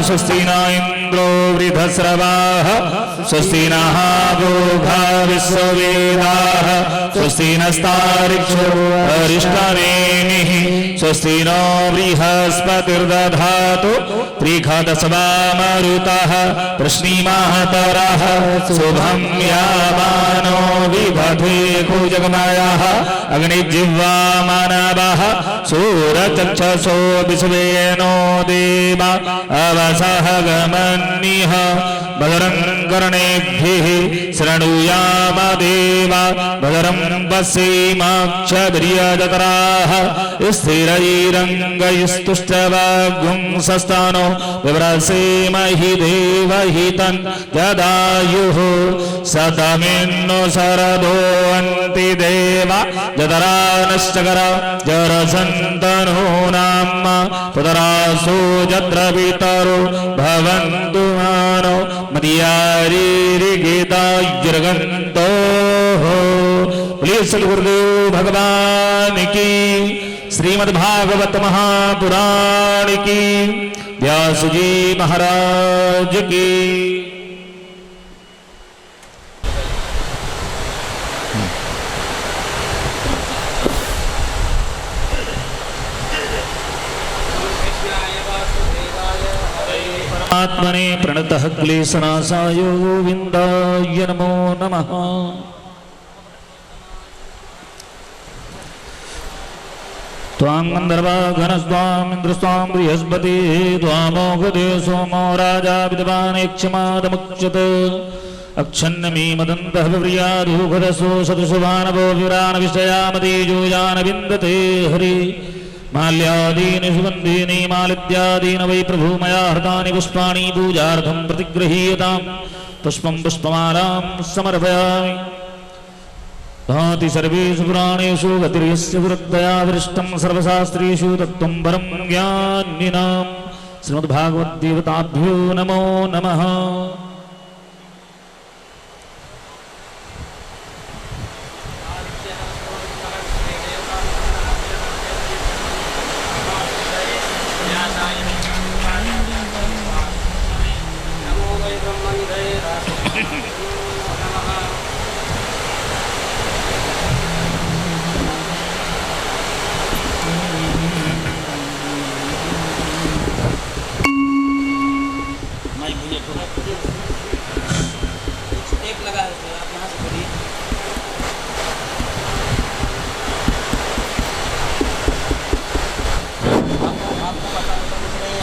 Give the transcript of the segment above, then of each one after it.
स्वस्ति न इंद्रो वृद्धश्रवाः स्वस्ति नः पूषा विश्ववेदाः स्वस्ति नस्तार्क्ष्यो अरिष्टनेमिः स्वस्ति नो बृहस्पतिर्दधातु त्रिखदशवामरुतः प्रश्नीमातरः शुभं यामानो विदधे कुजगमयः अग्निजिह्वामानवः सूरचक्षसो विश्वेनो देव अवसः गमन्निः भद्रं कर्णेभिः शृणुयाम देव भद्रं पश्येमाक्षभिर्यजत्राः स्थिरैरङ्गैस्तुष्टवागुंसस्तनो विव्रसेमहि देवहितं जदायुः शतमिन्नो शरदो अन्ति देव जतरानश्चकर जरसन्तनो नाम ततरासो जत्रपितरो भवन्तु मानो मदियारिगीतायुर्गन्तो बोलिए गुरुदेव भगवान की श्रीमद्भागवत महापुराण की व्यास जी महाराज की। आत्मने प्रणतः क्लेशनाशाय गोविन्दाय नमो नमः। त्वां गन्धर्वा घनस्त्वाम् इन्द्रस्त्वां बृहस्पतिः त्वामोघदे सोमो राजा विद्वानेक्षमादमुच्यत अक्षन्नमी मदन्तः विव्रियाधूघदसो सदृशुभानवो विरानविषयामतीजोजान विन्दते हरि माल्यादीनि सुगन्धीनि मालिद्यादीनि वै प्रभु मया हृतानि पुष्पाणि पूजार्थं प्रतिगृहीयताम् पुष्पं पुष्पमालां समर्पयामि। भाति सर्वेषु पुराणेषु गतिर्यस्य पुरद्दया विरिष्टं सर्वशास्त्रेषु तत्त्वं परं ज्ञानिनां श्रीमद्भागवद्देवताभ्यो नमो नमः।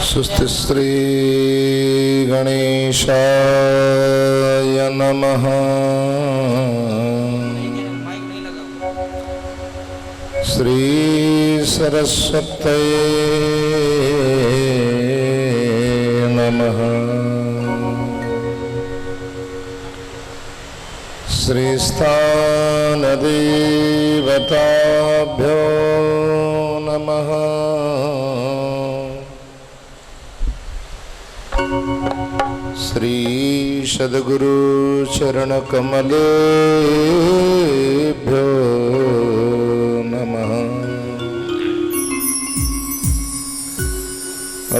स्वस्ति श्री गणेशाय नमः। श्री सरस्वत्यै नमः। श्री स्थानदेवताभ्यो नमः। श्री सद्गुरु चरण कमलेभ्यो नमः।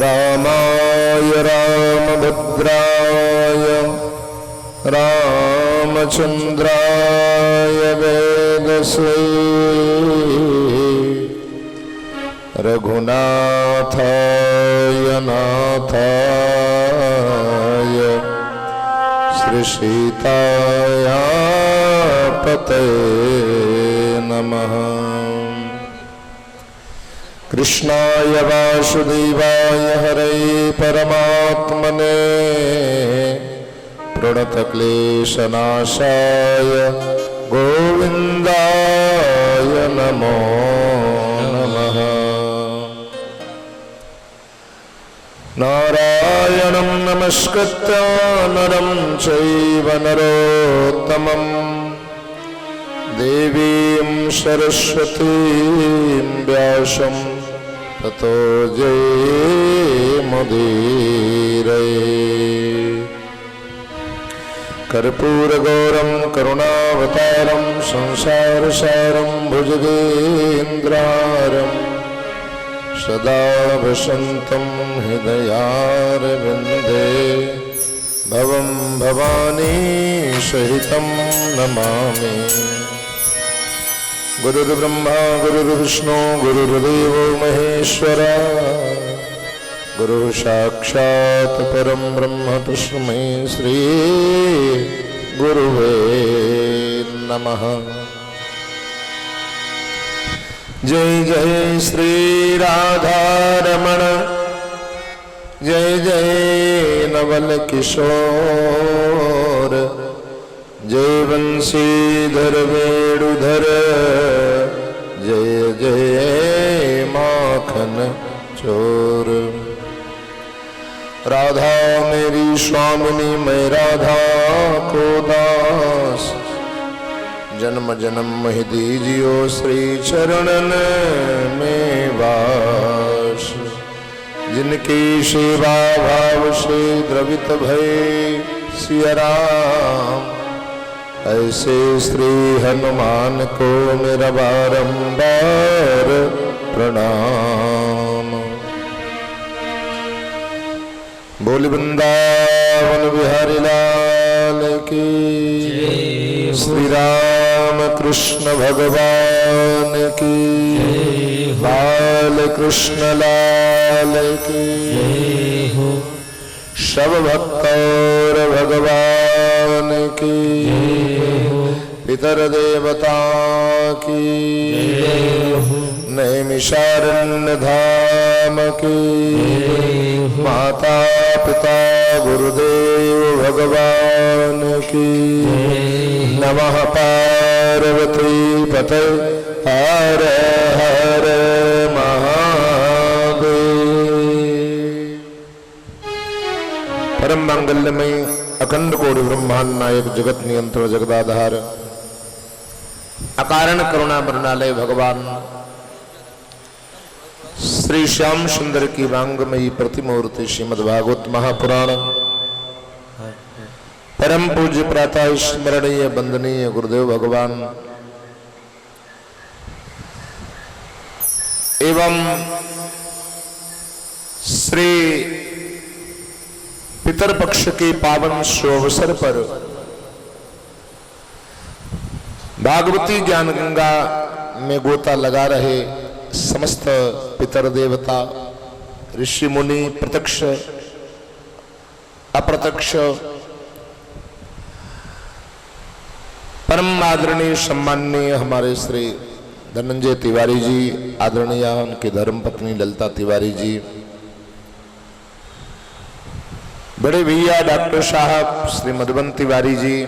रामाय रामभद्राय रामचन्द्राय वेदसे रघुनाथाय नाथाय श्रीसीताया पतये नमः। कृष्णाय वासुदेवाय हरये परमात्मने प्रणतक्लेशनाशाय गोविन्दाय नमो नमः। नारायणं नमस्कृत्य नरं चैव नरोत्तमं देवीं सरस्वतीं व्यासं ततो जयमुदीरये। कर्पूरगौरं करुणावतारं संसारसारं भुजगेन्द्रारं सदा वसन्तं हृदयारविन्दे भवं भवानी सहितं नमामि। गुरुर्ब्रह्मा गुरुर्विष्णु गुरुर्देवो महेश्वरा गुरु साक्षात् परं ब्रह्म तस्मै श्री गुरुवे नमः। जय जय श्री राधा रमण जय जय नवल किशोर जय बंशीधर वेणुधर जय जय माखन चोर। राधा मेरी स्वामिनी मैं राधा को दास जन्म जन्म ही दीजियो श्री चरणन में वास। जिनकी सेवा भाव से द्रवित भय सिया राम ऐसे श्री हनुमान को मेरा बारंबार प्रणाम। बोल वृंदावन बिहारी लाल की श्री राम कृष्ण भगवान की बाल कृष्ण लाल की सब भक्तों भगवान की पितर देवता की नैमिषारण्य धाम की माता पिता गुरुदेव भगवान की नमः। पार्वती पते हर हर महादेव। परम मंगलमय अखंड कोटि ब्रह्मांड नायक जगत नियंत्रण जगदाधार अकारण करुणा मृणालय भगवान श्री श्याम सुंदर की वांगमयी प्रतिमूर्ति श्रीमद् भागवत महापुराण परम पूज्य प्रातः स्मरणीय वंदनीय गुरुदेव भगवान एवं श्री पितर पक्ष के पावन शुभ पर भागवती ज्ञान गंगा में गोता लगा रहे समस्त पितर देवता ऋषि मुनि प्रत्यक्ष अप्रत्यक्ष परम आदरणीय सम्माननीय हमारे श्री धनंजय तिवारी जी, आदरणीय उनकी धर्मपत्नी ललिता तिवारी जी, बड़े भैया डॉक्टर साहब श्री मधुबन तिवारी जी,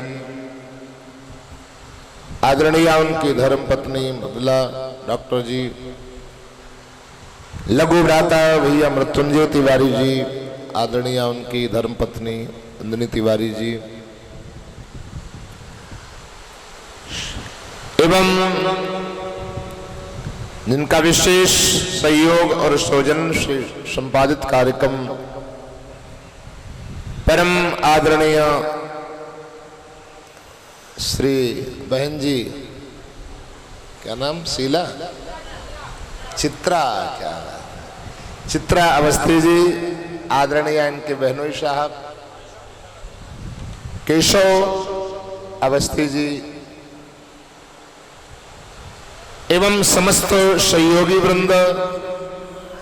आदरणीय उनकी धर्मपत्नी मधुला डॉक्टर जी, लघु भ्राता भैया मृत्युंजय तिवारी जी, आदरणीय उनकी धर्मपत्नी नंदिनी तिवारी जी एवं जिनका विशेष सहयोग और सौजन्य से संपादित कार्यक्रम परम आदरणीय श्री बहन जी, क्या नाम, शीला चित्रा, क्या चित्रा अवस्थी जी, आदरणीय इनके बहनोई साहब केशव अवस्थी जी एवं समस्त सहयोगी वृंद,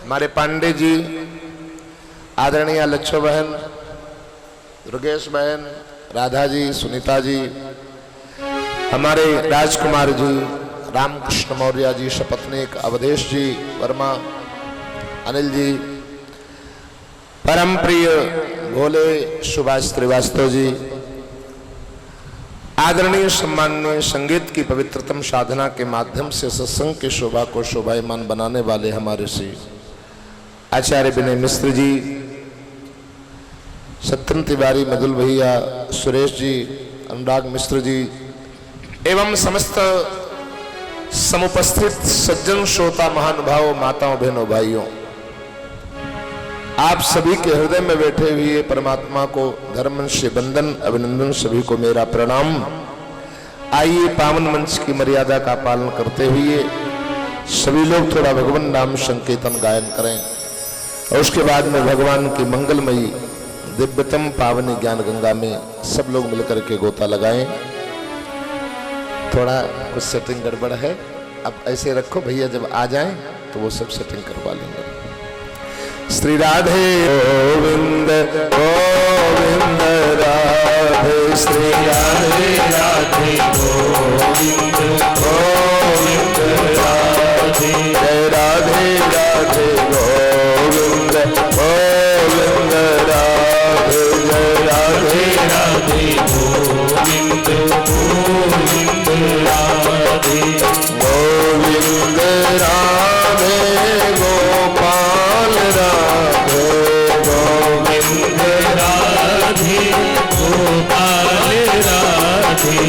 हमारे पांडे जी, आदरणीय लच्छो बहन, दुर्गेश बहन, राधा जी, सुनीता जी, हमारे राजकुमार जी, रामकृष्ण मौर्य जी, शपथनीक अवधेश जी वर्मा, अनिल जी, परम प्रिय भोले सुभाष श्रीवास्तव जी, आदरणीय सम्माननीय संगीत की पवित्रतम साधना के माध्यम से सत्संग की शोभा को शोभायमान बनाने वाले हमारे श्री आचार्य विनय मिश्र जी, सत्यम तिवारी, मधुल भैया, सुरेश जी, अनुराग मिश्र जी एवं समस्त समुपस्थित सज्जन श्रोता महानुभाव, माताओं, बहनों, भाइयों, आप सभी के हृदय में बैठे हुए परमात्मा को धर्म से वंदन, अभिनंदन, सभी को मेरा प्रणाम। आइए पावन मंच की मर्यादा का पालन करते हुए सभी लोग थोड़ा भगवान नाम संकीर्तन गायन करें और उसके बाद में भगवान की मंगलमयी दिव्यतम पावनी ज्ञान गंगा में सब लोग मिलकर के गोता लगाएं। थोड़ा कुछ सेटिंग गड़बड़ है, अब ऐसे रखो भैया, जब आ जाएं तो वो सब सेटिंग करवा लेंगे। श्री राधे गोविंद गोविंद राधे, श्री राधे राधे गोविंद गोविंद राधे, जय राधे राधे गोविंद गोविंद राधे, जय राधे राधे गोविंद गोविंद राधे, गोविंद राधे गोपाल राधे, गोविंद राधे गोपाल राधे,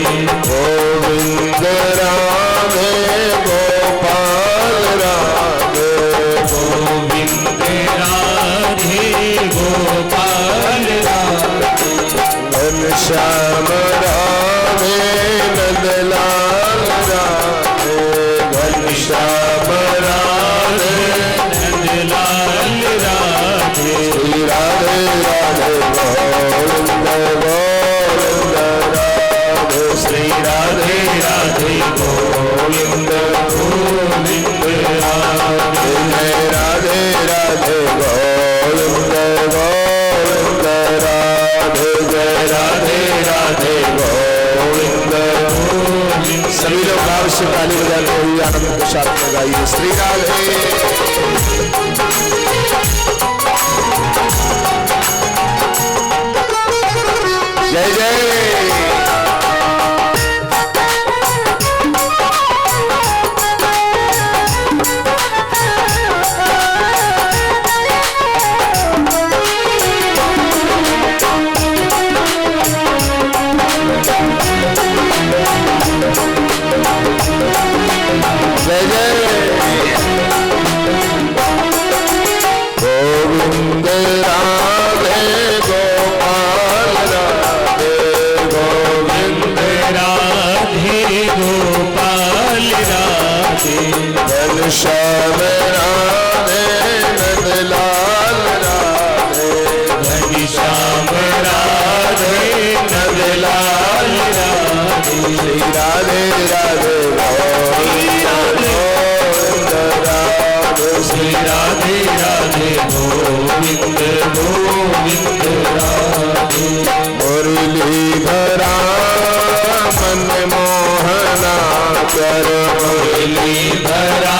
गोविंद राधे गोपाल राधे, गोविंद राधे गोपाल राधे, घनश्याम राधे नंदलाल राधे, घनश्याम राधे नंदलाल राधे, श्री राधे राधे गोविंद गोविंद राधे, श्री राधे राधे गोविंद गोविंद राधे, जय राधे राधे गोविंद गोविंद राधे, जय राधे राधे गोविंद गोविंद। सभी लोग भाव से ताली बजाते हुए आनंद के साथ में गाइए श्री राधे। जय जय जय जय गोविंद राधे गोपाल राधे, गोविंद राधे गोपाल राधे, घनश्याम राधे नंदलाल राधे, घनश्याम राधे नंदलाल राधे, श्री राधे राधे गोविंद राधे, श्री राधे राधे गोविंद गोविंद राधे, मुरलीधरा मन मोहना कर, मुरलीधरा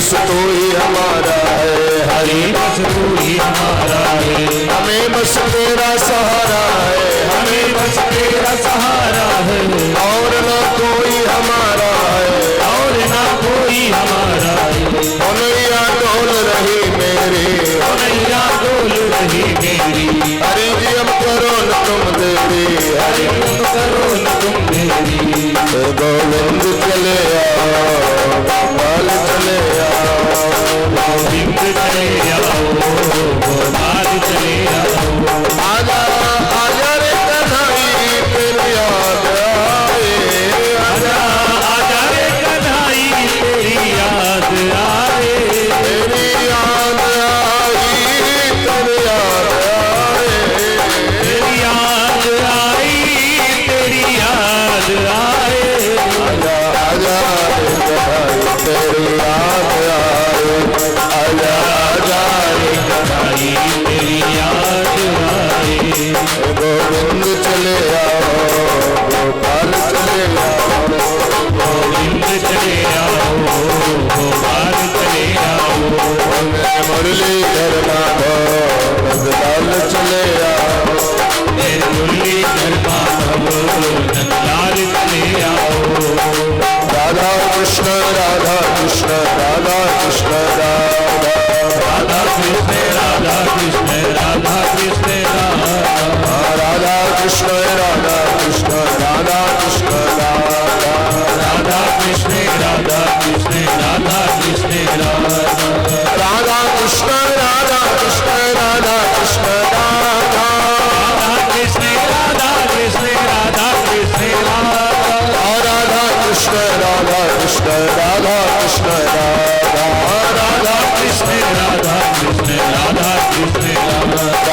बस तू ही हमारा है, हरि बस तू ही हमारा है, हमें बस तेरा सहारा है, हमें बस तेरा सहारा है, और न कोई हमारा है, और ना कोई हमारा है। नैया डोल रही मेरी, नैया डोल रही मेरी, हरि जी अब करो न तुम देरी, हरि तुम करो न तुम मेरी। गोविंद चले आओ, गोपाल चले आओ, गोविंद चले आओ, गोपाल चले आओ। आजा आजा रे कन्हई तेरी याद आए, आजा आजा रे कन्हई तेरी याद आए, तेरी याद आई, तेरी याद आए, तेरी याद आई, तेरी याद आए। आजा आजा रे कन्हई तेरी याद आए, आजा आजा रे कन्हई तेरी याद आए। गोविंद चले आओ, गोपाल चले आओ, गोविंद चले आओ, गोपाल चले आओ। मुरलीधर माधव नंदलाल चले आओ, मेरे मुरलीधर माधव नंदलाल चले आओ। राधा कृष्ण राधा कृष्ण राधा कृष्ण राधा, राधा कृष्ण राधा कृष्ण राधा कृष्ण राधा, राधा कृष्ण राधा कृष्ण राधा कृष्ण राधा, राधा कृष्ण राधा कृष्ण राधा कृष्ण राधा, राधा कृष्ण राधा कृष्ण राधा कृष्ण राधा, राधा कृष्ण राधा कृष्ण राधा कृष्ण राधा, राधा कृष्ण राधा कृष्ण राधा कृष्ण राधा, राधा कृष्ण राधा कृष्ण राधा कृष्ण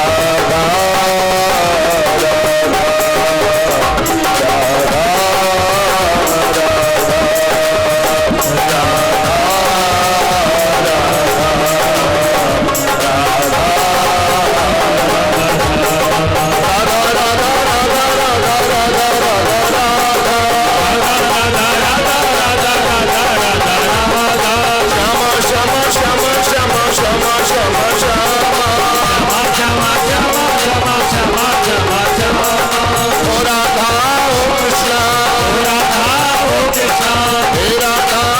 राधा। राधा कृष्ण राधा कृष्ण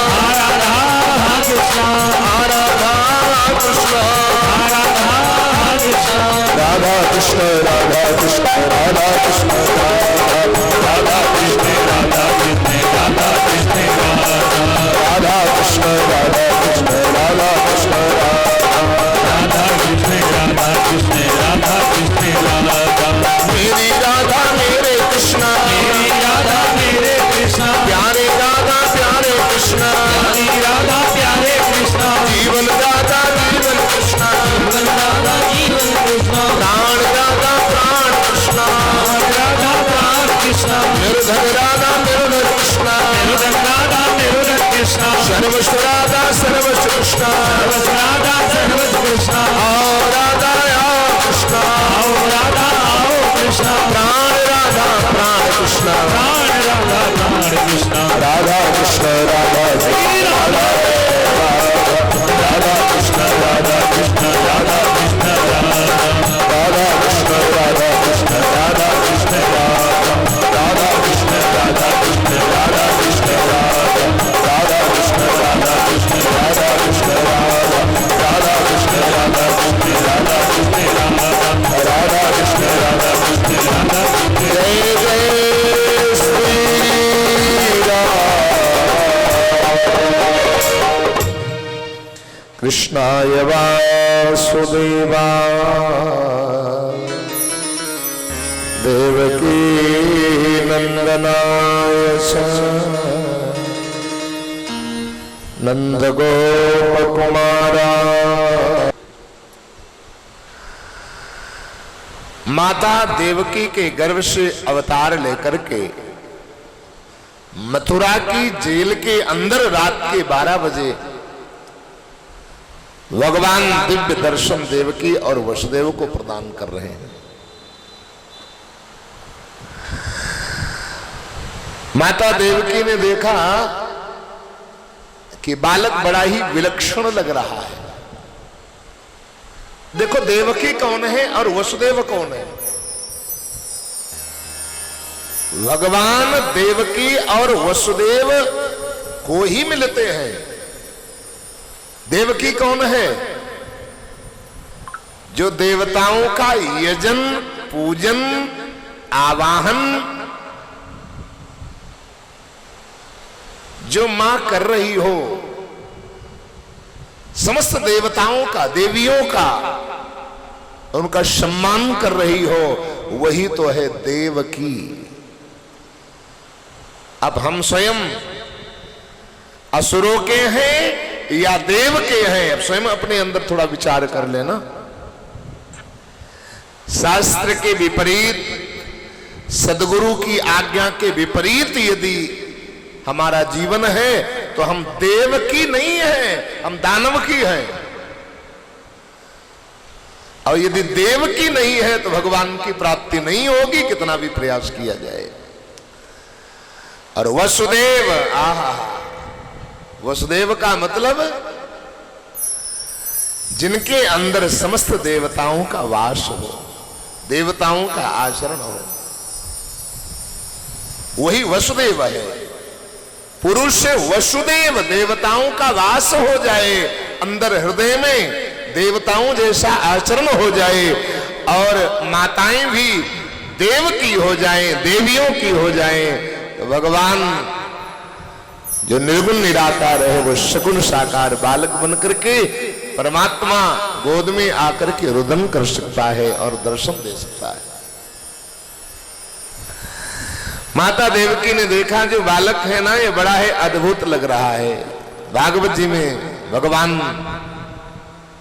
राधा कृष्ण राधा कृष्ण राधा कृष्ण राधा कृष्ण राधा, राधा कृष्ण राधा कृष्ण राधा कृष्ण राधा कृष्ण राधा कृष्ण राधा कृष्ण राधा। मेरी राधा मेरे कृष्णा, मेरी राधा मेरे कृष्णा, प्यारे राधा प्यारे कृष्णा, मेरी राधा प्यारे कृष्णा, जीवन राधा जीवन कृष्णा, जीवन राधा जीवन कृष्णा, प्राण राधा प्राण कृष्णा, राधा प्राण कृष्णा, निर्धन राधा निर्धन कृष्णा, निर्धन राधा निर्धन कृष्णा, सर्वस्व राधा सर्वस्व कृष्णा, सर्वस राधा सर्वस कृष्णा। आओ राधा आओ कृष्णा, आओ राधा आओ कृष्णा, प्राण राधा प्राण कृष्णा, प्राण राधा प्राण कृष्णा। राधा कृष्ण राधा राधा राधा कृष्ण राधा कृष्ण राधा कृष्ण राधा, राधा कृष्ण राधा कृष्ण राधा कृष्ण राधा, राधा कृष्ण राधा कृष्ण राधा कृष्ण राधा, राधा कृष्ण राधा कृष्ण राधा कृष्ण राधा, राधा कृष्ण राधा कृष्ण राधा कृष्ण राधा, राधा कृष्ण राधा कृष्ण राधा कृष्ण। जय जय श्री राम। कृष्णाय वासुदेवाय देवकी नंदनाय च नंदगोपकुमाराय। माता देवकी के गर्भ से अवतार लेकर के मथुरा की जेल के अंदर रात के 12 बजे भगवान दिव्य दर्शन देवकी और वसुदेव को प्रदान कर रहे हैं। माता देवकी ने देखा कि बालक बड़ा ही विलक्षण लग रहा है। देखो देवकी कौन है और वसुदेव कौन है? भगवान देवकी और वसुदेव को ही मिलते हैं। देवकी कौन है? जो देवताओं का यजन, पूजन, आवाहन जो मां कर रही हो, समस्त देवताओं का, देवियों का उनका सम्मान कर रही हो, वही तो है देवकी। अब हम स्वयं असुरों के हैं या देव के हैं? अब स्वयं अपने अंदर थोड़ा विचार कर लेना। शास्त्र के विपरीत, सदगुरु की आज्ञा के विपरीत यदि हमारा जीवन है तो हम देव की नहीं है, हम दानव की है। और यदि देव की नहीं है तो भगवान की प्राप्ति नहीं होगी, कितना भी प्रयास किया जाए। और वसुदेव, आहा, वसुदेव का मतलब जिनके अंदर समस्त देवताओं का वास हो, देवताओं का आचरण हो, वही वसुदेव है। पुरुष वसुदेव, देवताओं का वास हो जाए, अंदर हृदय में देवताओं जैसा आचरण हो जाए, और माताएं भी देव की हो जाएं, देवियों की हो जाएं, तो भगवान जो निर्गुण निराकार है वो सगुण साकार बालक बनकर के परमात्मा गोद में आकर के रुदन कर सकता है और दर्शन दे सकता है। माता देवकी ने देखा जो बालक है ना, ये बड़ा है अद्भुत लग रहा है। भागवत जी में भगवान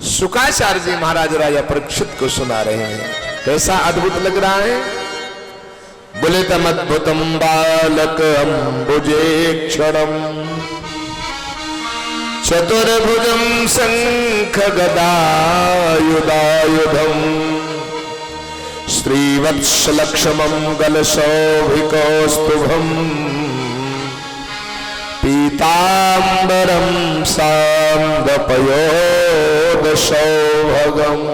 शुकाचार्य जी महाराज राजा परीक्षित को सुना रहे हैं, कैसा अद्भुत लग रहा है। बोले तमद्भुतम बालक अम्बुजे क्षणम चतुर्भुजम शंख गदायुधायुधम श्रीवत्सलक्ष्मं गलशोभिकौस्तुभम् पीताम्बरं सान्दपयोदशौभगम्।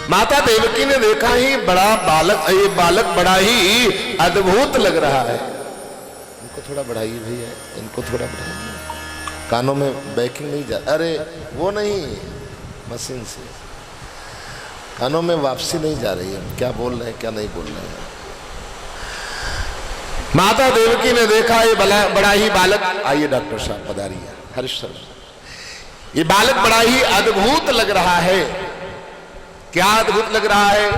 माता देवकी ने देखा ही बड़ा बालक, ये बालक बड़ा ही अद्भुत लग रहा है। इनको थोड़ा बढ़ाइए भैया, इनको थोड़ा बढ़ाइए, कानों में बैकिंग नहीं जा, अरे वो नहीं, मशीन से कानों में वापसी नहीं जा रही है, क्या बोल रहे हैं क्या नहीं बोल रहे हैं। माता देवकी ने देखा ये बड़ा ही बालक, आइए डॉक्टर साहब पधारिए, हरीश सर, ये बालक बड़ा ही अद्भुत लग रहा है। क्या अद्भुत लग रहा है?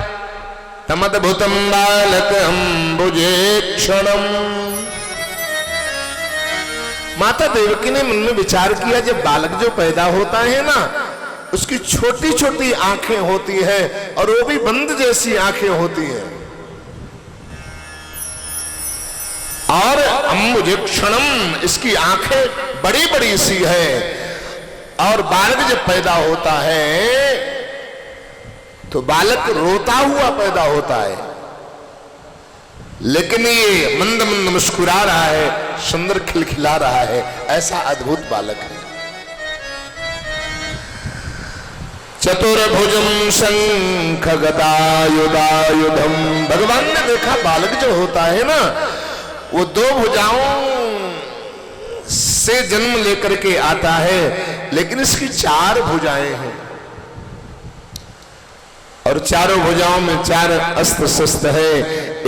तमद्भुतम बालक अम्बुजे क्षणम। माता देवकी ने मन में विचार किया, जब बालक जो पैदा होता है ना, उसकी छोटी छोटी आंखें होती है और वो भी बंद जैसी आंखें होती हैं, और अम्बुजे क्षणम, इसकी आंखें बड़ी बड़ी सी है। और बालक जब पैदा होता है तो बालक रोता हुआ पैदा होता है, लेकिन ये मंद मंद मुस्कुरा रहा है, सुंदर खिलखिला रहा है, ऐसा अद्भुत बालक है। चतुर्भुजम शंख गदायुधायुधम। भगवान ने देखा बालक जो होता है ना, वो दो भुजाओं से जन्म लेकर के आता है, लेकिन इसकी चार भुजाएं हैं, और चारों भुजाओं में चार अस्त्र शस्त्र है।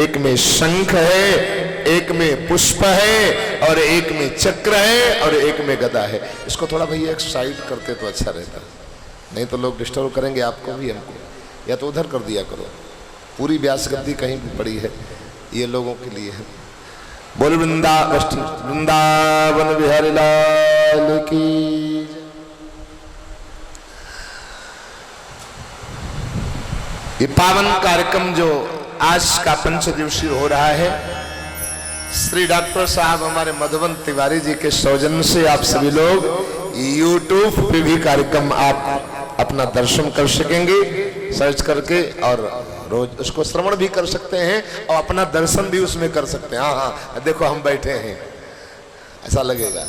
एक में शंख है, एक में पुष्प है, और एक में चक्र है, और एक में गदा है। इसको थोड़ा भैया एक साइड करते तो अच्छा रहता, नहीं तो लोग डिस्टर्ब करेंगे आपको भी हमको, या तो उधर कर दिया करो। पूरी व्यास गद्दी कहीं भी पड़ी है, ये लोगों के लिए है। बोल वृंदावन बिहारी लाल की। ये पावन कार्यक्रम जो आज का 5 दिवसीय हो रहा है, श्री डॉक्टर साहब हमारे मधुबन तिवारी जी के सौजन्य से आप सभी लोग YouTube पे भी कार्यक्रम आप अपना दर्शन कर सकेंगे, सर्च करके, और रोज उसको श्रवण भी कर सकते हैं और अपना दर्शन भी उसमें कर सकते हैं। हाँ हाँ देखो हम बैठे हैं, ऐसा लगेगा,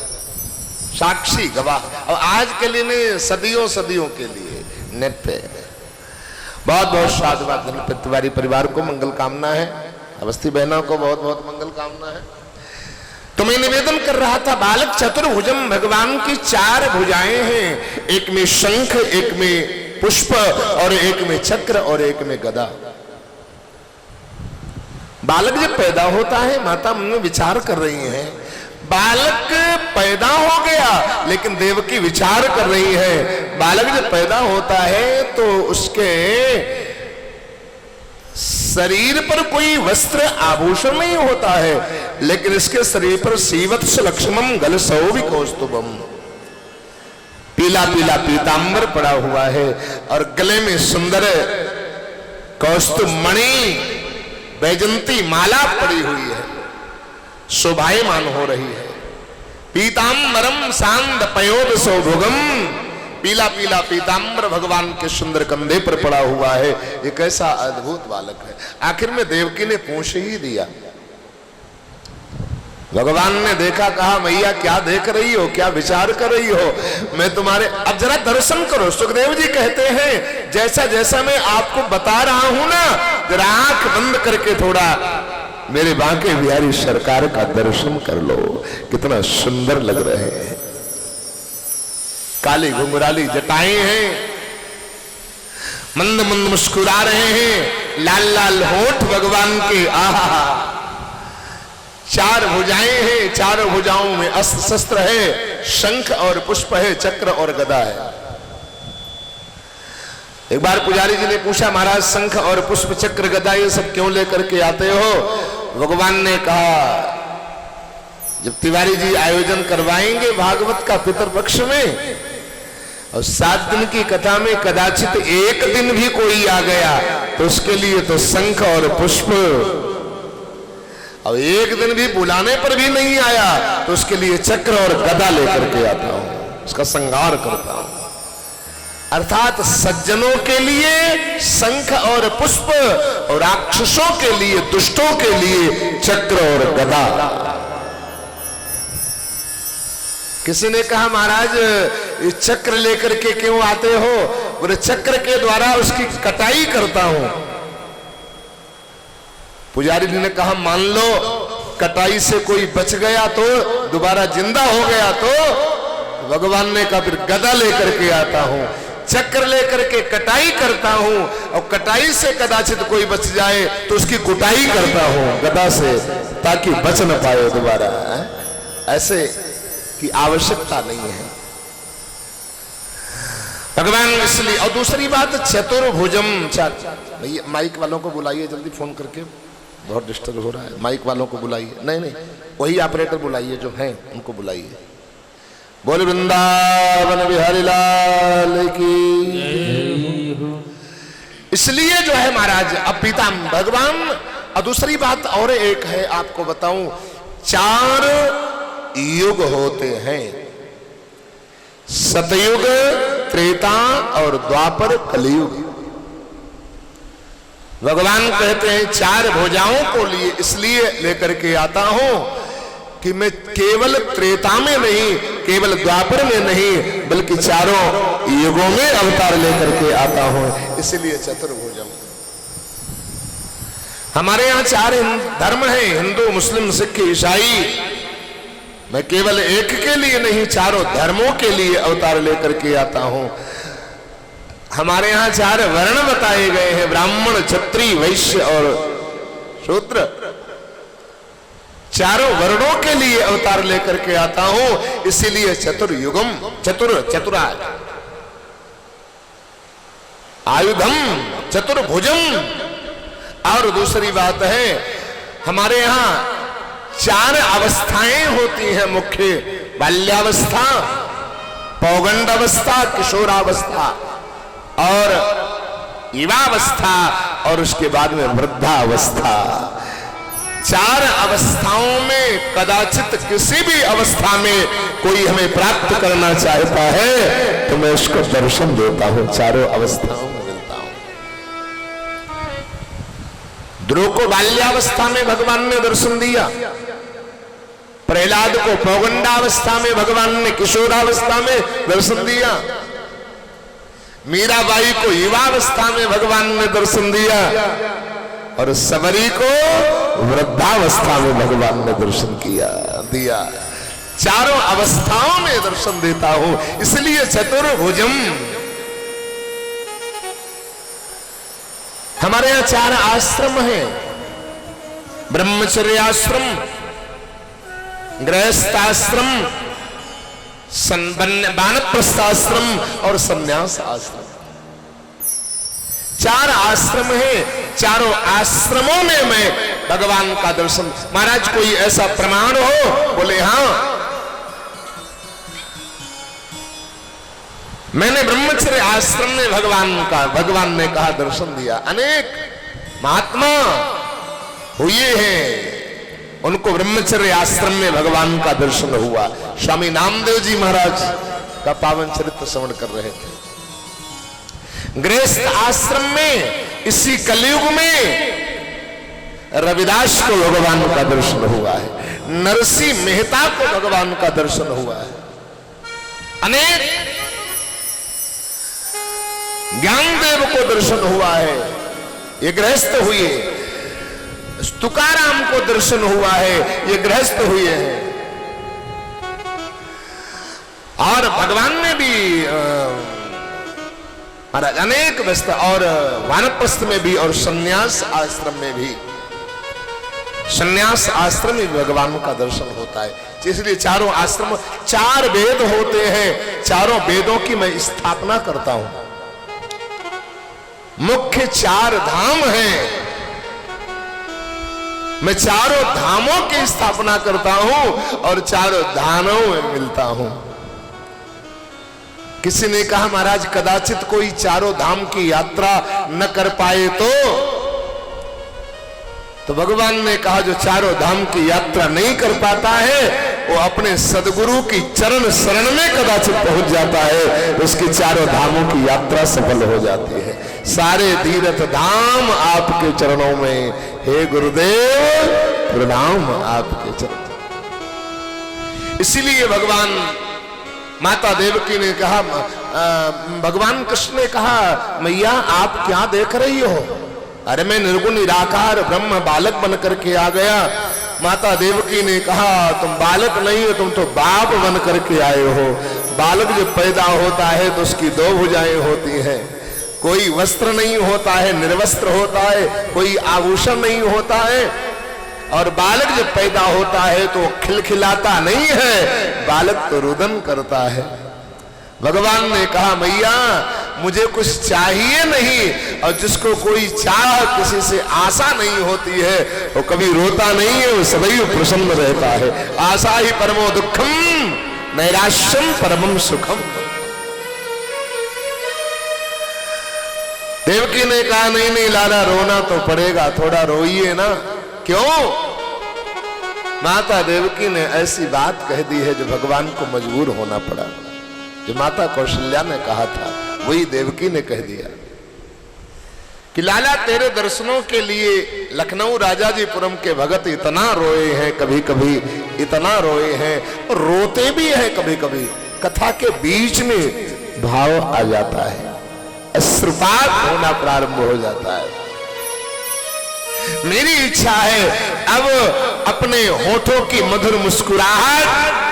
साक्षी गवाह। और आज के लिए नहीं, सदियों सदियों के लिए नेट पे। बहुत बहुत साधुवाद। धनपत तिवारी परिवार को मंगल कामना है, अवस्थी बहनों को बहुत बहुत मंगल कामना है। तो मैं निवेदन कर रहा था, बालक चतुर्भुजम, भगवान की 4 भुजाएं हैं, एक में शंख, एक में पुष्प और एक में चक्र और एक में गदा। बालक जब पैदा होता है, माता मन में विचार कर रही हैं, बालक पैदा हो गया लेकिन देवकी विचार कर रही है। बालक जब पैदा होता है तो उसके शरीर पर कोई वस्त्र आभूषण नहीं होता है, लेकिन इसके शरीर पर सीवत्स लक्ष्मम गलसौवि कौस्तुभम, पीला पीला पीतांबर पड़ा हुआ है और गले में सुंदर कौस्तुभ मणि वैजंती माला पड़ी हुई है, शोभायमान हो रही है। पीतांबरम सांद पयोद सौभुगम, पीला पीला पीतांबर भगवान के सुंदर कंधे पर पड़ा हुआ है। ये कैसा अद्भुत बालक है। आखिर में देवकी ने पूछ ही दिया। भगवान ने देखा, कहा मैया क्या देख रही हो, क्या विचार कर रही हो, मैं तुम्हारे, अब जरा दर्शन करो। सुखदेव जी कहते हैं जैसा जैसा मैं आपको बता रहा हूं ना, जरा आंख बंद करके थोड़ा मेरे बांके बिहारी सरकार का दर्शन कर लो, कितना सुंदर लग रहे हैं। काली घुंघराली जटाएं हैं, मंद मंद मुस्कुरा रहे हैं, लाल लाल होठ भगवान के, आहा। 4 भुजाएं हैं, 4 भुजाओं में अस्त्र शस्त्र है, शंख और पुष्प है, चक्र और गदा है। एक बार पुजारी जी ने पूछा, महाराज शंख और पुष्प चक्र गदा ये सब क्यों लेकर के आते हो? भगवान ने कहा, जब तिवारी जी आयोजन करवाएंगे भागवत का पितृपक्ष में, और 7 दिन की कथा में कदाचित एक दिन भी कोई आ गया तो उसके लिए तो शंख और पुष्प, और एक दिन भी बुलाने पर भी नहीं आया तो उसके लिए चक्र और गदा लेकर के आता हूं, उसका संहार करता हूं। अर्थात सज्जनों के लिए शंख और पुष्प और राक्षसों के लिए, दुष्टों के लिए चक्र और गदा। किसी ने कहा, महाराज ये चक्र लेकर के क्यों आते हो? बोले चक्र के द्वारा उसकी कटाई करता हूं। पुजारी जी ने कहा, मान लो कटाई से कोई बच गया तो, दोबारा जिंदा हो गया तो? भगवान ने कहा, फिर गदा लेकर के आता हूं, चक्र लेकर के कटाई करता हूं, और कटाई से कदाचित कोई बच जाए तो उसकी कुटाई करता हूं गदा से, ताकि बच न पाए दोबारा। ऐसे की आवश्यकता नहीं है भगवान, इसलिए। और दूसरी बात, चतुर्भुजम। भैया माइक वालों को बुलाइए जल्दी फोन करके, बहुत डिस्टर्ब हो रहा है। माइक वालों को बुलाइए, नहीं वही ऑपरेटर बुलाइए जो हैं, उनको बुलाइए। बोल वृंदावन बिहारी लाल की। इसलिए जो है महाराज, अब पिता भगवान। और दूसरी बात और एक है, आपको बताऊं, 4 युग होते हैं, सतयुग, त्रेता और द्वापर, कलयुग। भगवान कहते हैं 4 भुजाओं को लिए इसलिए लेकर के आता हूं कि मैं केवल त्रेता में नहीं, केवल द्वापर में नहीं, बल्कि 4 युगों में अवतार लेकर के आता हूं, इसलिए चतुर्भुजम। हमारे यहां 4 धर्म हैं, हिंदू, मुस्लिम, सिख, ईसाई। मैं केवल एक के लिए नहीं, 4 धर्मों के लिए अवतार लेकर के आता हूं। हमारे यहां 4 वर्ण बताए गए हैं, ब्राह्मण, क्षत्रिय, वैश्य और शूद्र। 4 वर्णों के लिए अवतार लेकर के आता हूं, इसीलिए चतुर्युगम, चतुरा आयुधम, चतुर्भुजम। और दूसरी बात है, हमारे यहां 4 अवस्थाएं होती हैं मुख्य, बाल्यावस्था, पौगंड अवस्था, किशोरावस्था और युवावस्था, और उसके बाद में वृद्धावस्था। 4 अवस्थाओं में कदाचित किसी भी अवस्था में कोई हमें प्राप्त करना चाहता है तो मैं उसको दर्शन देता हूं, 4 अवस्थाओं में मिलता हूं। ध्रुव को बाल्यावस्था में भगवान ने दर्शन दिया, प्रहलाद को पौगंडावस्था में भगवान ने किशोरावस्था में दर्शन दिया, मीराबाई को युवावस्था में भगवान ने दर्शन दिया, और सबरी को वृद्धावस्था में भगवान ने दर्शन दिया। चारों अवस्थाओं में दर्शन देता हूं, इसलिए चतुर्भुजम। हमारे यहां 4 आश्रम हैं, ब्रह्मचर्य आश्रम, गृहस्थाश्रम, वानप्रस्थाश्रम और संन्यास आश्रम। 4 आश्रम हैं, चारों आश्रमों में मैं भगवान का दर्शन। महाराज कोई ऐसा प्रमाण हो? बोले हाँ, मैंने ब्रह्मचर्य आश्रम में भगवान ने कहा दर्शन दिया। अनेक महात्मा हुए हैं, उनको ब्रह्मचर्य आश्रम में भगवान का दर्शन हुआ। स्वामी नामदेव जी महाराज का पावन चरित्र श्रवण कर रहे थे। गृहस्थ आश्रम में इसी कलयुग में रविदास को भगवान का दर्शन हुआ है, नरसिंह मेहता को भगवान का दर्शन हुआ है, अनेक ज्ञानदेव को दर्शन हुआ है, ये गृहस्थ हुए। तुकाराम को दर्शन हुआ है, ये गृहस्थ हुए हैं। और भगवान ने भी महाराज अनेक व्यस्त, और वानप्रस्थ में भी और संन्यास आश्रम में भी, संन्यास आश्रम में भगवान का दर्शन होता है। इसलिए चारों आश्रम, 4 वेद होते हैं, चारों वेदों की मैं स्थापना करता हूं। मुख्य 4 धाम हैं, मैं चारों धामों की स्थापना करता हूं और चारों धामों में मिलता हूं। किसी ने कहा महाराज कदाचित कोई चारों धाम की यात्रा न कर पाए तो भगवान ने कहा जो चारों धाम की यात्रा नहीं कर पाता है वो अपने सदगुरु की चरण शरण में कदाचित पहुंच जाता है, उसकी चारों धामों की यात्रा सफल हो जाती है। सारे तीर्थ धाम आपके चरणों में, हे गुरुदेव प्रणाम आपके चरण। इसीलिए भगवान माता देवकी ने कहा, भगवान कृष्ण ने कहा मैया आप क्या देख रही हो? अरे मैं निर्गुण निराकार ब्रह्म बालक बन करके आ गया। माता देवकी ने कहा तुम बालक नहीं हो, तुम तो बाप बन करके आए हो। बालक जब पैदा होता है तो उसकी 2 भुजाएं होती हैं, कोई वस्त्र नहीं होता है, निर्वस्त्र होता है, कोई आभूषण नहीं होता है। और बालक जब पैदा होता है तो खिलखिलाता नहीं है, बालक तो रुदन करता है। भगवान ने कहा मैया मुझे कुछ चाहिए नहीं, और जिसको कोई चाह किसी से आशा नहीं होती है वो कभी रोता नहीं है, वो सदैव प्रसन्न रहता है। आशा ही परमो दुखम नैराश्यम परमम सुखम। देवकी ने कहा नहीं नहीं लाला रोना तो पड़ेगा, थोड़ा रोइए ना। क्यों? माता देवकी ने ऐसी बात कह दी है जो भगवान को मजबूर होना पड़ा। जो माता कौशल्या ने कहा था वही देवकी ने कह दिया कि लाला तेरे दर्शनों के लिए लखनऊ राजाजीपुरम के भगत इतना रोए हैं, कभी कभी इतना रोए हैं, और रोते भी हैं कभी कभी। कथा के बीच में भाव आ जाता है, अश्रुपात होना प्रारंभ हो जाता है। मेरी इच्छा है अब अपने होठों की मधुर मुस्कुराहट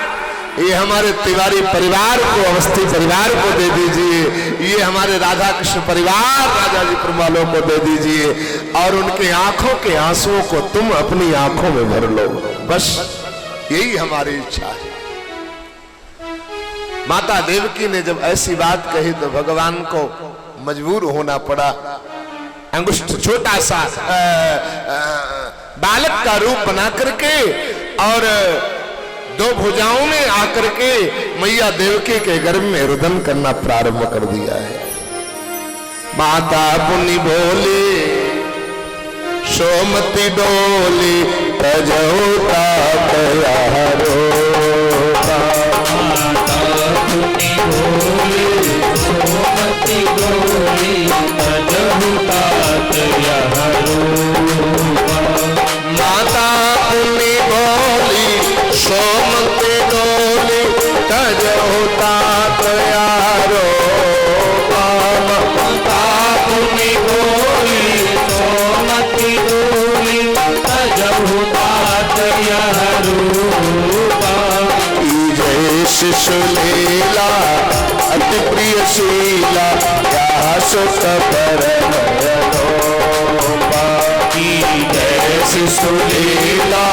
ये हमारे तिवारी परिवार को, अवस्थी परिवार को दे दीजिए, ये हमारे राधा कृष्ण परिवार राजाजीपुरम वालों को दे दीजिए, और उनके आंखों के आंसुओं को तुम अपनी आंखों में भर लो। बस यही हमारी इच्छा है। माता देवकी ने जब ऐसी बात कही तो भगवान को मजबूर होना पड़ा। अंगुष्ठ छोटा सा बालक का रूप बना करके और 2 भुजाओं में आकर के मैया देवकी के गर्भ में रुदन करना प्रारंभ कर दिया है। माता पुनि बोले सोमति डोली तजौता तयारो। माता पुनि बोले सोमति डोली तजौता तयारो। तात यारो तापुनी बोली सोमती बोली जबहु तात यह रूपा जय शिशु लीला अति प्रिय शीला या सुख परमयोपा जय शिशु लीला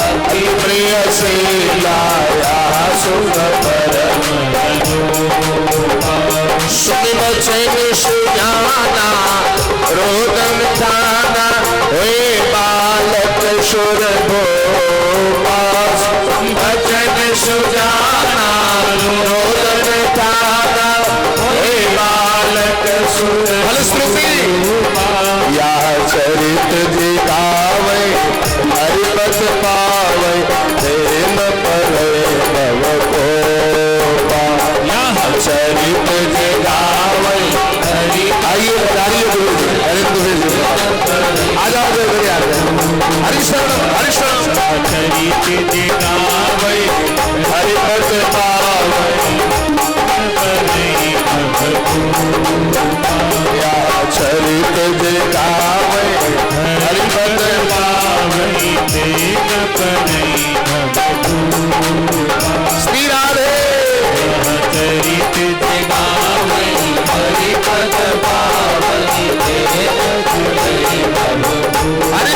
अति प्रिय शीला या सुख परमयोपा सुन बचन सुजाना रोदन थाना हे बालक सुर भोपा भजन सुजाना रोदन थाना हे बालक सुर या चरित दिखावे हरिपद पावे प्रेम परे भव कोपा यह चरित दिखावे हरि आइए बताइए गुरु जी नरेंद्र जी आ जाओ हरिशरण चरित दिखावे हरिपद पावे या चरित दिखावे हरिपद पावे श्री राधे चरित दिखावे हरिपद पावनी हरि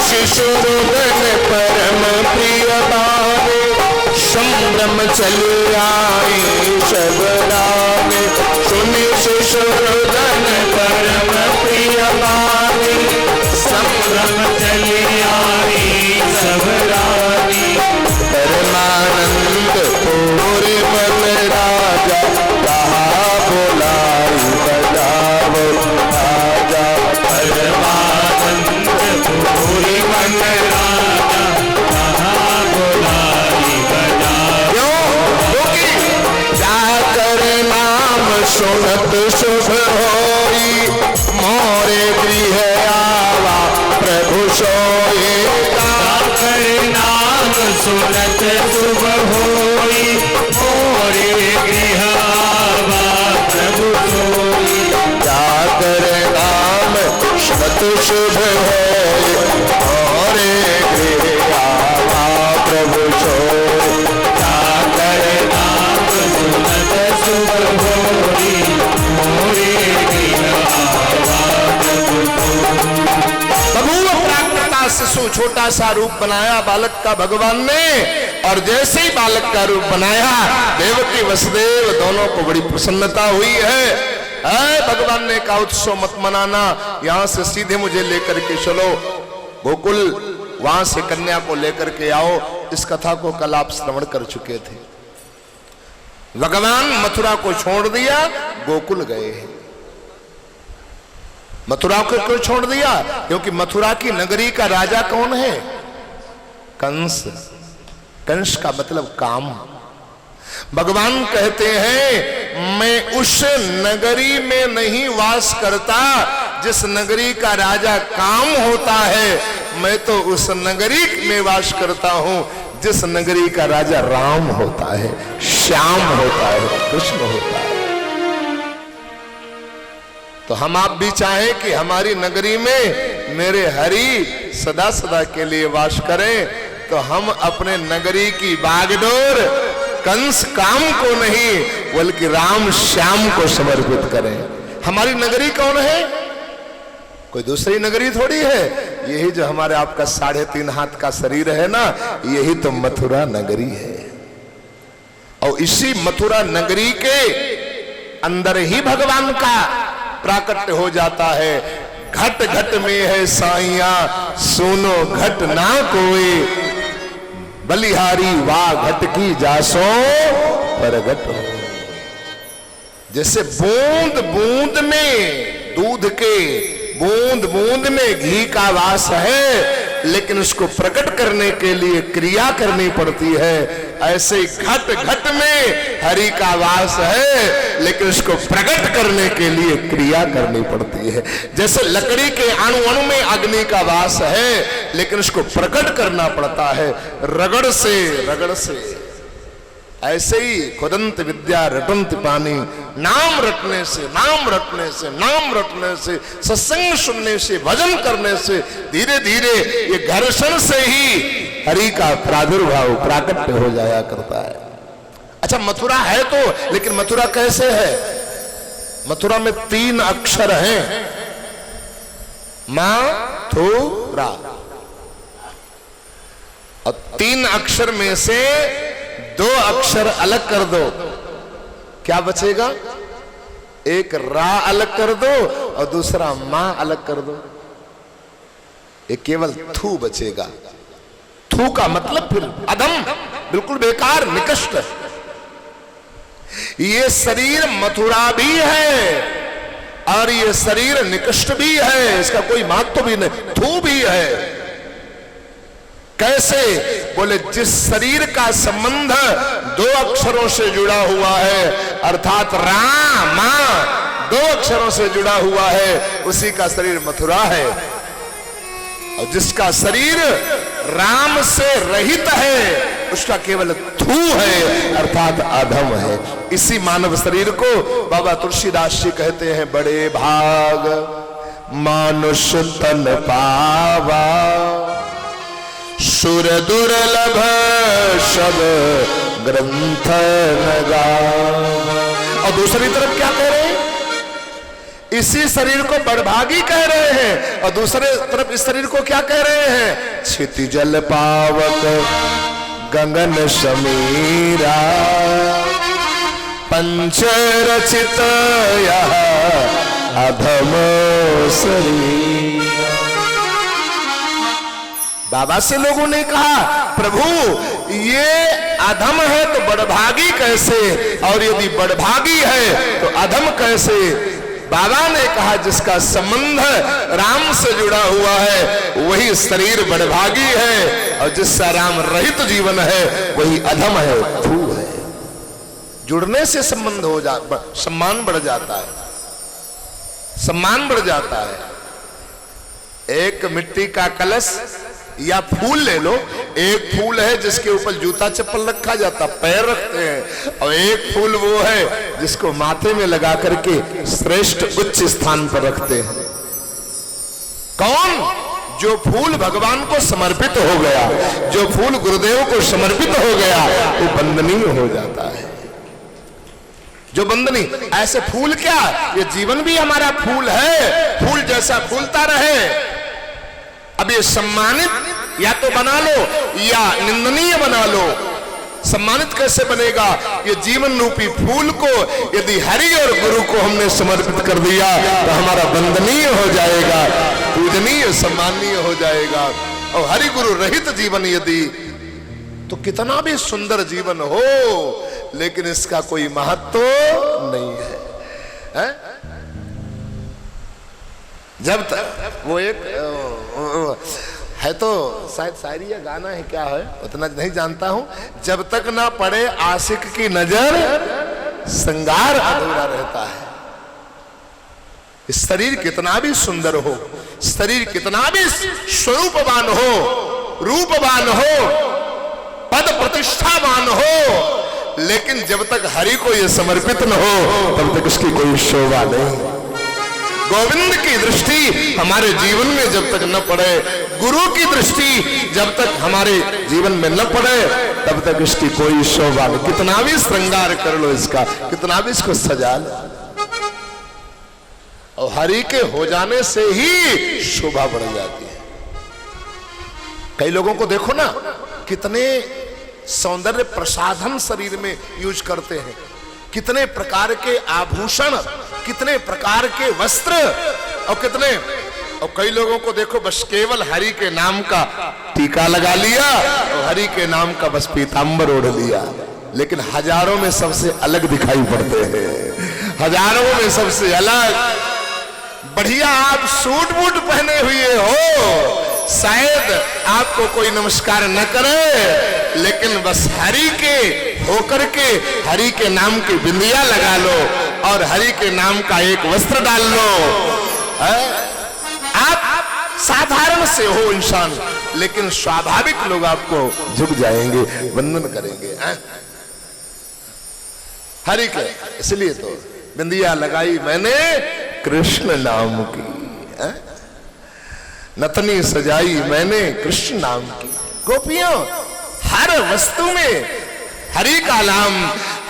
शिशुरुदन परम प्रिय बाने संभ्रम चले आई शबराने सुनि शिशुरुदन परम प्रिय बाने संभ्रम चले आई सबरानी परमानंद पूरे मन राजा कहा बोलाई बजाओ राजा परमानंद पूरी मन राजा कहा बोलाई बजाओ जाकर नाम सुनत शुभ होई मोरे गृह आवा प्रभु सोए जाकर नाम सुनत शुभ होई मोरे गृह आवा प्रभु सोई जाकर नाम सुनत शुभ होई मोरे गृह आवा प्रभु सोए जाकर नाम सुनत शुभ होई मोरे गृह आवा प्रभु बबूल प्राकृता शिशु छोटा सा रूप बनाया बालक का भगवान ने और जैसे ही बालक का रूप बनाया देवकी वसुदेव दोनों को बड़ी प्रसन्नता हुई है। भगवान ने कहा उत्सव मत मनाना, यहाँ से सीधे मुझे लेकर के चलो गोकुल, वहां से कन्या को लेकर के आओ। इस कथा को कल आप श्रवण कर चुके थे। भगवान मथुरा को छोड़ दिया, गोकुल गए हैं। मथुरा को क्यों छोड़ दिया? क्योंकि मथुरा की नगरी का राजा कौन है? कंस। कंस का मतलब काम। भगवान कहते हैं मैं उस नगरी में नहीं वास करता जिस नगरी का राजा काम होता है, मैं तो उस नगरी में वास करता हूं जिस नगरी का राजा राम होता है, श्याम होता है, कृष्ण होता है। तो हम आप भी चाहें कि हमारी नगरी में मेरे हरि सदा सदा के लिए वास करें, तो हम अपने नगरी की बागडोर कंस काम को नहीं बल्कि राम श्याम को समर्पित करें। हमारी नगरी कौन है? कोई दूसरी नगरी थोड़ी है, यही जो हमारे आपका 3.5 हाथ का शरीर है ना, यही तो मथुरा नगरी है। और इसी मथुरा नगरी के अंदर ही भगवान का प्राकट्य हो जाता है। घट घट में है साइया, सुनो घट ना कोई, बलिहारी वाह घट की जासो परगट हो। जैसे बूंद बूंद में दूध के, बूंद बूंद में घी का वास है, लेकिन उसको प्रकट करने के लिए क्रिया करनी पड़ती है। ऐसे घट घट में हरि का वास है, लेकिन उसको प्रकट करने के लिए क्रिया करनी पड़ती है। जैसे लकड़ी के अणु अणु में अग्नि का वास है, लेकिन उसको प्रकट करना पड़ता है रगड़ से, रगड़ से। ऐसे ही खुदंत विद्या रटंत पानी, नाम रटने से, नाम रटने से, नाम रटने से, सत्संग सुनने से, भजन करने से धीरे धीरे ये घर्षण से ही हरि का प्रादुर्भाव प्राकट्य हो जाया करता है। अच्छा, मथुरा है तो, लेकिन मथुरा कैसे है? मथुरा में 3 अक्षर हैं, मथुरा, और 3 अक्षर में से 2 अक्षर अलग कर दो, क्या बचेगा? एक रा अलग कर दो और दूसरा मां अलग कर दो, एक केवल थू बचेगा। थू का मतलब फिर अधम, बिल्कुल बेकार, निकृष्ट। ये शरीर मथुरा भी है और ये शरीर निकृष्ट भी है, इसका कोई महत्व भी नहीं, थू भी है। कैसे? बोले जिस शरीर का संबंध 2 अक्षरों से जुड़ा हुआ है, अर्थात राम मां 2 अक्षरों से जुड़ा हुआ है, उसी का शरीर मथुरा है। और जिसका शरीर राम से रहित है, उसका केवल थू है, अर्थात अधम है। इसी मानव शरीर को बाबा तुलसीदास जी कहते हैं, बड़े भाग मानुष तन पावा, सुर दुर्लभ सब ग्रंथ लगा। और दूसरी तरफ क्या कह रहे हैं? इसी शरीर को बड़भागी कह रहे हैं, और दूसरे तरफ इस शरीर को क्या कह रहे हैं? क्षिति जल पावक गगन समीरा, पंच रचित यह अधम शरीर। बाबा से लोगों ने कहा, प्रभु ये अधम है तो बड़भागी कैसे, और यदि बड़भागी है तो अधम कैसे? बाबा ने कहा, जिसका संबंध राम से जुड़ा हुआ है वही शरीर बड़भागी है, और जिसका राम रहित जीवन है वही अधम है, थू है। जुड़ने से संबंध हो जाता, सम्मान बढ़ जाता है, सम्मान बढ़ जाता है। एक मिट्टी का कलश या फूल ले लो, एक फूल है जिसके ऊपर जूता चप्पल रखा जाता, पैर रखते हैं, और एक फूल वो है जिसको माथे में लगा करके श्रेष्ठ उच्च स्थान पर रखते हैं। कौन? जो फूल भगवान को समर्पित हो गया, जो फूल गुरुदेव को समर्पित हो गया, वो वंदनीय हो जाता है। जो बंदनी, ऐसे फूल क्या, ये जीवन भी हमारा फूल है, फूल जैसा फूलता रहे। अब ये सम्मानित या तो बना लो या निंदनीय बना लो। सम्मानित कैसे बनेगा? ये जीवन रूपी फूल को यदि हरि और गुरु को हमने समर्पित कर दिया तो हमारा वंदनीय हो जाएगा, पूजनीय सम्माननीय हो जाएगा। और हरि गुरु रहित जीवन यदि, तो कितना भी सुंदर जीवन हो, लेकिन इसका कोई महत्व नहीं है, जब तक वो एक है तो शायद शायरी या गाना है, क्या है उतना नहीं जानता हूं, जब तक ना पड़े आशिक की नजर श्रृंगार अधूरा रहता है। शरीर कितना भी सुंदर हो, शरीर कितना भी स्वरूपवान हो, रूपवान हो, पद प्रतिष्ठावान हो, लेकिन जब तक हरि को यह समर्पित न हो तब तक उसकी कोई शोभा नहीं। गोविंद की दृष्टि हमारे जीवन में जब तक न पड़े, गुरु की दृष्टि जब तक हमारे जीवन में न पड़े, तब तक इसकी कोई शोभा नहीं। कितना भी श्रृंगार कर लो इसका, कितना भी इसको सजा लो, और हरि के हो जाने से ही शोभा बढ़ जाती है। कई लोगों को देखो ना, कितने सौंदर्य प्रसाधन शरीर में यूज करते हैं, कितने प्रकार के आभूषण, कितने प्रकार के वस्त्र, और कई लोगों को देखो बस केवल हरि के नाम का टीका लगा लिया और हरि के नाम का बस पीतांबर ओढ़ लिया, लेकिन हजारों में सबसे अलग दिखाई पड़ते हैं, हजारों में सबसे अलग। बढ़िया आप सूट बूट पहने हुए हो, शायद आपको कोई नमस्कार न करे, लेकिन बस हरि के होकर के हरि के नाम की बिंदिया लगा लो और हरि के नाम का एक वस्त्र डाल लो। आप साधारण से हो इंसान, लेकिन स्वाभाविक लोग आपको झुक जाएंगे, वंदन करेंगे। हरि के इसलिए तो बिंदिया लगाई मैंने कृष्ण नाम की, नतनी सजाई मैंने कृष्ण नाम की। गोपियों, हर वस्तु में हरि का नाम,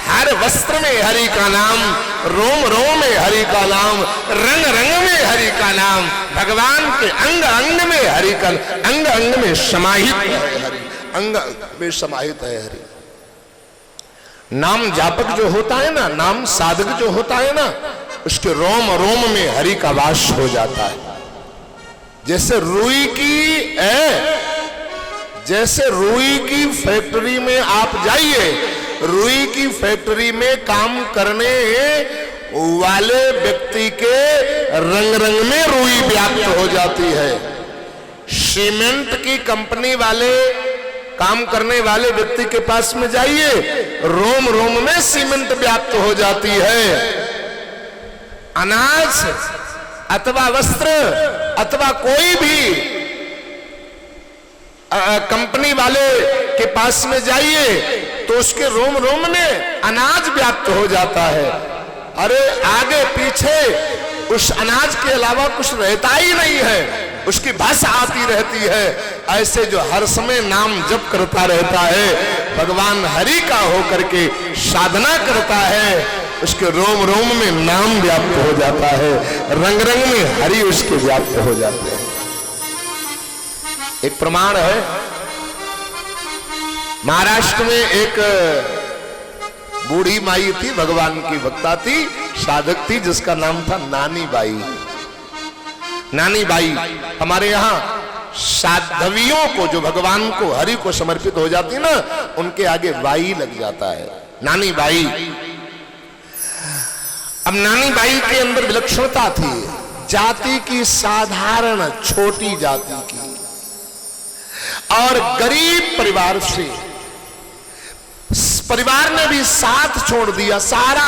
हर वस्त्र में हरि का नाम, रोम रोम में हरि का नाम, रंग रंग में हरि का नाम, भगवान के अंग अंग में हरि का, अंग अंग में समाहित है हरि, अंग में समाहित है हरि। नाम जापक जो होता है ना, नाम साधक जो होता है ना, उसके रोम रोम में हरि का वास हो जाता है। जैसे रुई की फैक्ट्री में आप जाइए, रुई की फैक्ट्री में काम करने वाले व्यक्ति के रंग रंग में रुई व्याप्त हो जाती है। सीमेंट की कंपनी वाले काम करने वाले व्यक्ति के पास में जाइए, रोम रोम में सीमेंट व्याप्त हो जाती है। अनाज अथवा वस्त्र अथवा कोई भी कंपनी वाले के पास में जाइए तो उसके रोम रोम में अनाज व्याप्त हो जाता है। अरे आगे पीछे उस अनाज के अलावा कुछ रहता ही नहीं है, उसकी भाषा आती रहती है। ऐसे जो हर समय नाम जप करता रहता है, भगवान हरि का होकर के साधना करता है, उसके रोम रोम में नाम व्याप्त हो जाता है, रंग रंग में हरि उसके व्याप्त हो जाते हैं। एक प्रमाण है, महाराष्ट्र में एक बूढ़ी माई थी, भगवान की भक्ता थी, साधक थी, जिसका नाम था नानी बाई। नानी बाई हमारे यहाँ साधवियों को, जो भगवान को हरि को समर्पित हो जाती ना, उनके आगे बाई लग जाता है, नानी बाई। अब नानी बाई के अंदर विलक्षणता थी, जाति की साधारण छोटी जाति की और गरीब परिवार से। परिवार ने भी साथ छोड़ दिया, सारा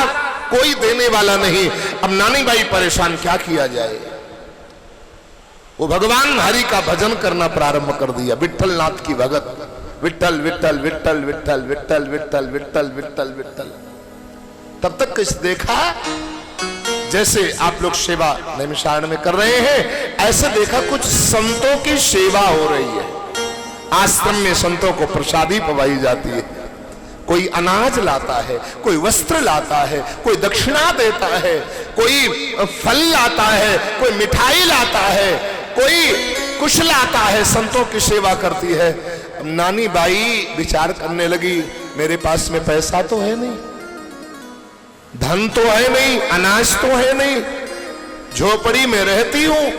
कोई देने वाला नहीं। अब नानी बाई परेशान, क्या किया जाए। वो भगवान हरि का भजन करना प्रारंभ कर दिया, विट्ठल नाथ की भगत, विट्ठल विट्ठल विट्ठल विट्ठल विट्ठल विट्ठल विट्ठल विट्ठल विट्ठल। तब तक कुछ देखा, जैसे आप लोग सेवा नैमिषारण्य में कर रहे हैं, ऐसे देखा कुछ संतों की सेवा हो रही है। आश्रम में संतों को प्रसादी पवाई जाती है, कोई अनाज लाता है, कोई वस्त्र लाता है, कोई दक्षिणा देता है, कोई फल लाता है, कोई मिठाई लाता है, कोई कुछ लाता है, संतों की सेवा करती है। अब नानी बाई विचार करने लगी, मेरे पास में पैसा तो है नहीं, धन तो है नहीं, अनाज तो है नहीं, झोपड़ी में रहती हूं,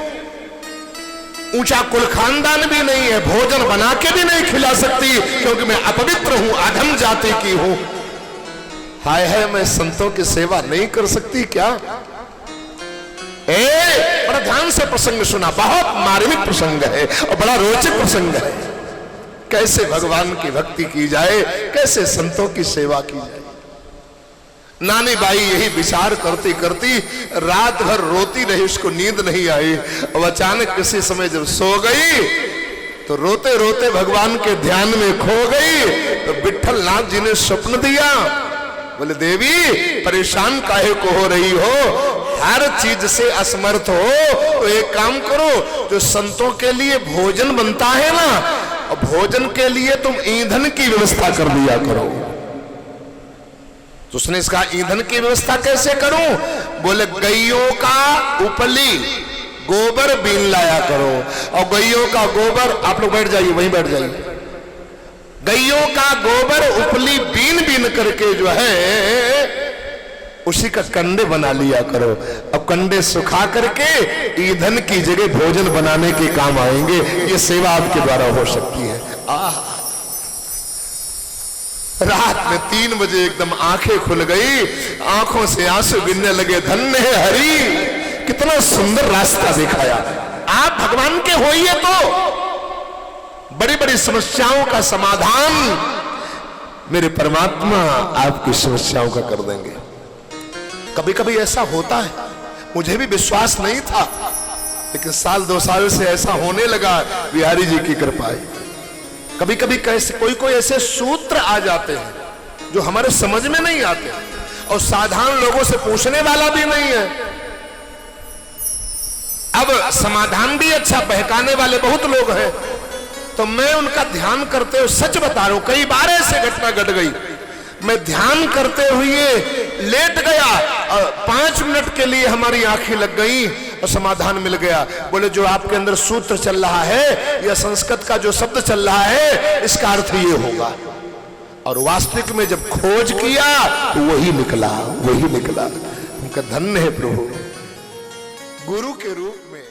ऊंचा कुल खानदान भी नहीं है, भोजन बना के भी नहीं खिला सकती क्योंकि मैं अपवित्र हूं, अधम जाति की हूं। हाय है, मैं संतों की सेवा नहीं कर सकती क्या? बड़ा ध्यान से प्रसंग सुना, बहुत मार्मिक प्रसंग है और बड़ा रोचक प्रसंग है। कैसे भगवान की भक्ति की जाए, कैसे संतों की सेवा की जाए। नानी बाई यही विचार करती करती रात भर रोती रही, उसको नींद नहीं आई। और अचानक किसी समय जब सो गई तो रोते रोते भगवान के ध्यान में खो गई। तो विट्ठल नाथ जी ने स्वप्न दिया, बोले देवी परेशान काहे को हो रही हो, हर चीज से असमर्थ हो तो एक काम करो, जो संतों के लिए भोजन बनता है ना, भोजन के लिए तुम ईंधन की व्यवस्था कर दिया करो। तो उसने इसका ईंधन की व्यवस्था कैसे करूं? बोले गैयों का उपली गोबर बीन लाया करो। और गैयों का गोबर, आप लोग बैठ जाइए, वहीं बैठ जाइए। गैयों का गोबर उपली बीन बीन करके जो है उसी का कंडे बना लिया करो। अब कंडे सुखा करके ईंधन की जगह भोजन बनाने के काम आएंगे। ये सेवा आपके द्वारा हो सकती है। रात में 3 बजे एकदम आंखें खुल गई, आंखों से आंसू गिरने लगे। धन्य है हरि, कितना सुंदर रास्ता दिखाया। आप भगवान के होइए तो बड़ी बड़ी समस्याओं का समाधान मेरे परमात्मा आपकी समस्याओं का कर देंगे। कभी कभी ऐसा होता है, मुझे भी विश्वास नहीं था, लेकिन 1-2 साल से ऐसा होने लगा। बिहारी जी की कृपा है। कभी कभी कैसे कोई ऐसे सूत्र आ जाते हैं जो हमारे समझ में नहीं आते, और साधारण लोगों से पूछने वाला भी नहीं है। अब समाधान भी अच्छा, बहकाने वाले बहुत लोग हैं, तो मैं उनका ध्यान करते हुए सच बता रहा हूं, कई बार ऐसे घटना घट गई। मैं ध्यान करते हुए लेट गया और 5 मिनट के लिए हमारी आंखें लग गई और समाधान मिल गया। बोले जो आपके अंदर सूत्र चल रहा है या संस्कृत का जो शब्द चल रहा है, इसका अर्थ ये होगा। और वास्तविक में जब खोज किया तो वही निकला। उनका धन्य है प्रभु, गुरु के रूप में